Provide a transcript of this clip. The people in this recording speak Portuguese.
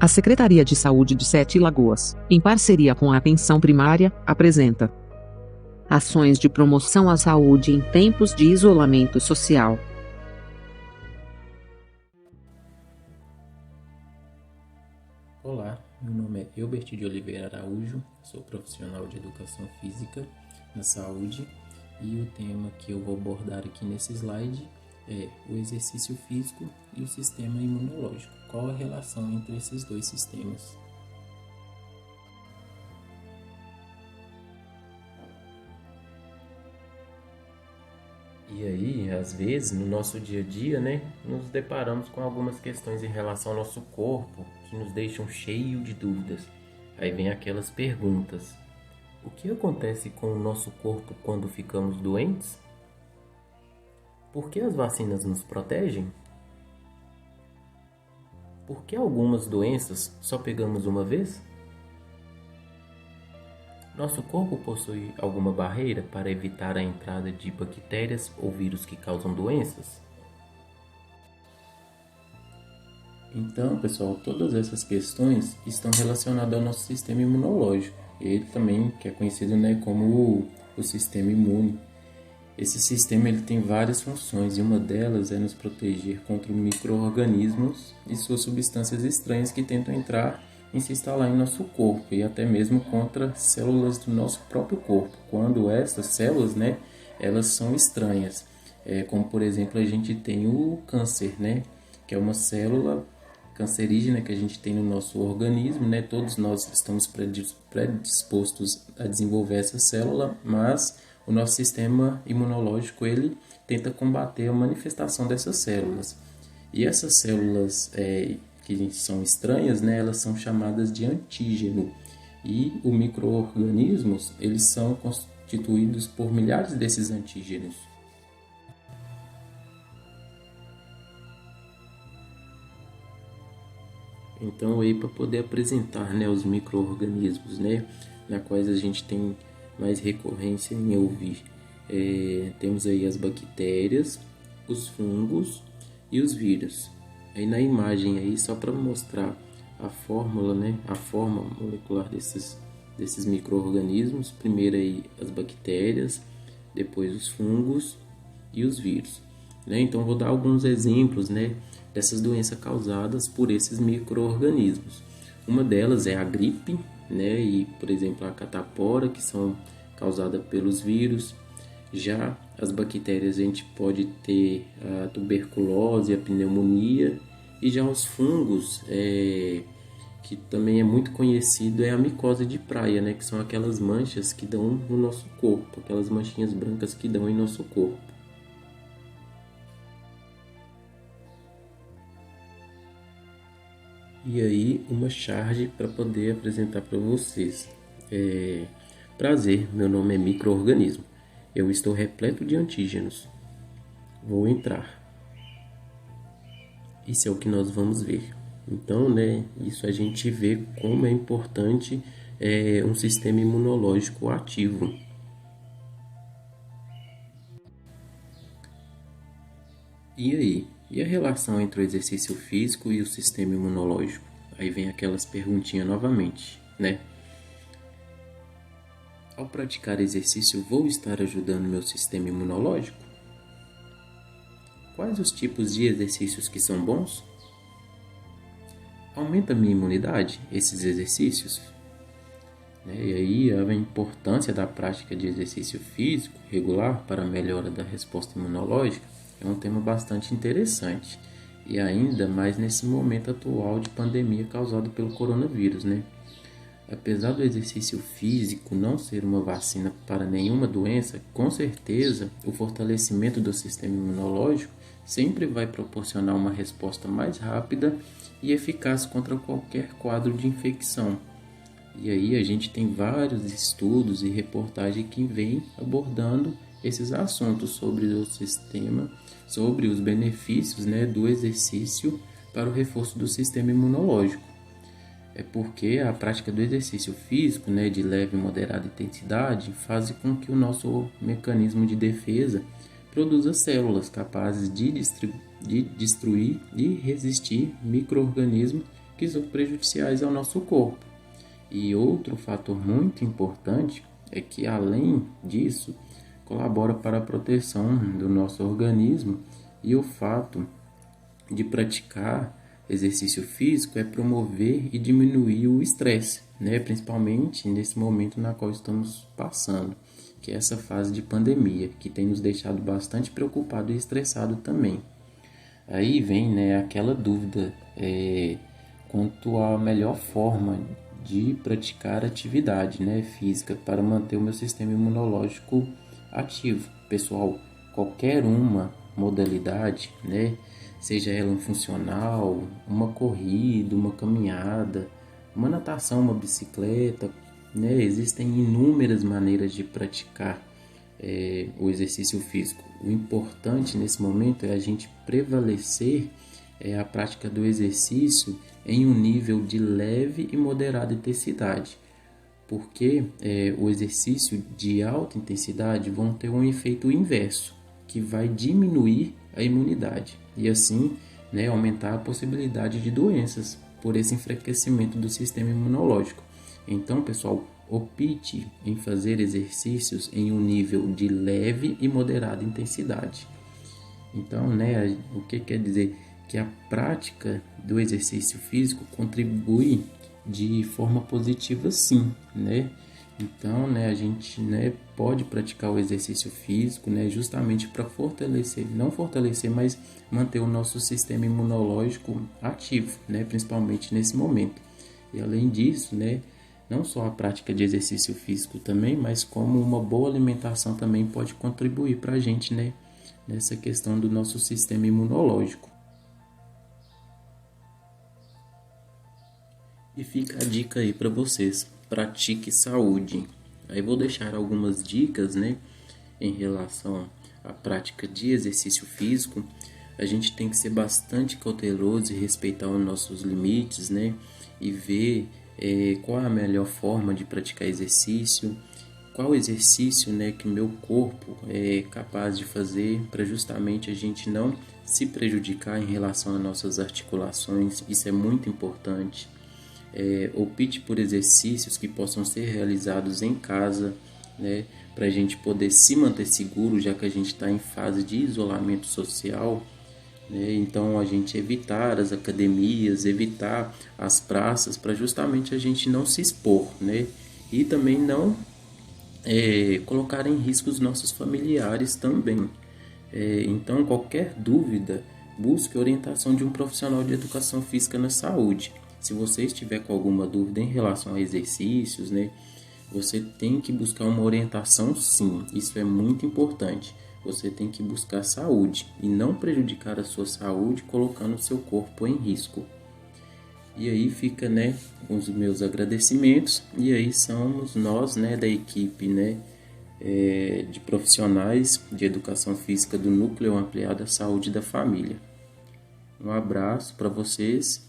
A Secretaria de Saúde de Sete Lagoas, em parceria com a Atenção Primária, apresenta ações de promoção à saúde em tempos de isolamento social. Olá, meu nome é Elbert de Oliveira Araújo, sou profissional de Educação Física na Saúde e o tema que eu vou abordar aqui nesse slide é o exercício físico e o sistema imunológico. Qual a relação entre esses dois sistemas? E aí, às vezes, no nosso dia a dia, nos deparamos com algumas questões em relação ao nosso corpo que nos deixam cheio de dúvidas. Aí vem aquelas perguntas: o que acontece com o nosso corpo quando ficamos doentes? Por que as vacinas nos protegem? Por que algumas doenças só pegamos uma vez? Nosso corpo possui alguma barreira para evitar a entrada de bactérias ou vírus que causam doenças? Então, pessoal, todas essas questões estão relacionadas ao nosso sistema imunológico. Ele também, que é conhecido como o sistema imune. Esse sistema ele tem várias funções e uma delas é nos proteger contra micro-organismos e suas substâncias estranhas que tentam entrar e se instalar em nosso corpo e até mesmo contra células do nosso próprio corpo, quando essas células, elas são estranhas. Como, por exemplo, a gente tem o câncer, que é uma célula cancerígena que a gente tem no nosso organismo, Todos nós estamos predispostos a desenvolver essa célula, mas o nosso sistema imunológico ele tenta combater a manifestação dessas células. E essas células que são estranhas, elas são chamadas de antígeno. E os micro-organismos eles são constituídos por milhares desses antígenos. Então, aí para poder apresentar os micro-organismos, na quais a gente tem mais recorrência em ouvir, temos aí as bactérias, os fungos e os vírus. Aí na imagem aí só para mostrar a fórmula, a forma molecular desses micro-organismos. Primeiro aí as bactérias, depois os fungos e os vírus. Então vou dar alguns exemplos, dessas doenças causadas por esses micro-organismos. Uma delas é a gripe, e por exemplo a catapora, que são causadas pelos vírus. Já as bactérias a gente pode ter a tuberculose, a pneumonia, e já os fungos, que também é muito conhecido, é a micose de praia, que são aquelas manchas que dão no nosso corpo, aquelas manchinhas brancas que dão em nosso corpo. E aí uma charge para poder apresentar para vocês. Prazer, meu nome é micro-organismo. Eu estou repleto de antígenos. Vou entrar. Isso é o que nós vamos ver. Então, isso a gente vê como é importante um sistema imunológico ativo. E aí? E a relação entre o exercício físico e o sistema imunológico? Aí vem aquelas perguntinhas novamente, Ao praticar exercício, vou estar ajudando meu sistema imunológico? Quais os tipos de exercícios que são bons? Aumenta a minha imunidade, esses exercícios? E aí a importância da prática de exercício físico regular para a melhora da resposta imunológica é um tema bastante interessante, e ainda mais nesse momento atual de pandemia causado pelo coronavírus, Apesar do exercício físico não ser uma vacina para nenhuma doença, com certeza o fortalecimento do sistema imunológico sempre vai proporcionar uma resposta mais rápida e eficaz contra qualquer quadro de infecção. E aí a gente tem vários estudos e reportagens que vêm abordando esses assuntos sobre o sistema, sobre os benefícios do exercício para o reforço do sistema imunológico. É porque a prática do exercício físico, de leve e moderada intensidade, faz com que o nosso mecanismo de defesa produza células capazes de destruir e resistir micro-organismos que são prejudiciais ao nosso corpo. E outro fator muito importante é que, além disso, colabora para a proteção do nosso organismo, e o fato de praticar exercício físico é promover e diminuir o estresse, né? Principalmente nesse momento na qual estamos passando, que é essa fase de pandemia, que tem nos deixado bastante preocupado e estressado também. Aí vem, né, aquela dúvida quanto à melhor forma de praticar atividade, né, física para manter o meu sistema imunológico ativo. Pessoal, qualquer uma modalidade, né, seja ela um funcional, uma corrida, uma caminhada, uma natação, uma bicicleta, né, existem inúmeras maneiras de praticar o exercício físico. O importante nesse momento é a gente prevalecer a prática do exercício em um nível de leve e moderada intensidade, porque o exercício de alta intensidade vão ter um efeito inverso, que vai diminuir a imunidade e assim, né, aumentar a possibilidade de doenças por esse enfraquecimento do sistema imunológico. Então, pessoal, opte em fazer exercícios em um nível de leve e moderada intensidade. Então, né, o que quer dizer? Que a prática do exercício físico contribui de forma positiva, sim, né? Então, né, a gente, né, pode praticar o exercício físico, né, justamente para fortalecer, não fortalecer, mas manter o nosso sistema imunológico ativo, né, principalmente nesse momento. E além disso, né, não só a prática de exercício físico também, mas como uma boa alimentação também pode contribuir para a gente, né, nessa questão do nosso sistema imunológico. E fica a dica aí para vocês, pratique saúde. Aí vou deixar algumas dicas, né, em relação à prática de exercício físico. A gente tem que ser bastante cauteloso e respeitar os nossos limites, né, e ver qual é a melhor forma de praticar exercício, qual exercício, né, que meu corpo é capaz de fazer para justamente a gente não se prejudicar em relação às nossas articulações. Isso é muito importante. Opte por exercícios que possam ser realizados em casa, né, para a gente poder se manter seguro, já que a gente está em fase de isolamento social, né? Então a gente evitar as academias, evitar as praças, para justamente a gente não se expor, né, e também não colocar em risco os nossos familiares também. Então, qualquer dúvida, busque orientação de um profissional de educação física na saúde. Se você estiver com alguma dúvida em relação a exercícios, né, você tem que buscar uma orientação, sim. Isso é muito importante. Você tem que buscar saúde e não prejudicar a sua saúde colocando o seu corpo em risco. E aí fica, né, os meus agradecimentos. E aí somos nós, né, da equipe, né, de profissionais de educação física do Núcleo Ampliado à Saúde da Família. Um abraço para vocês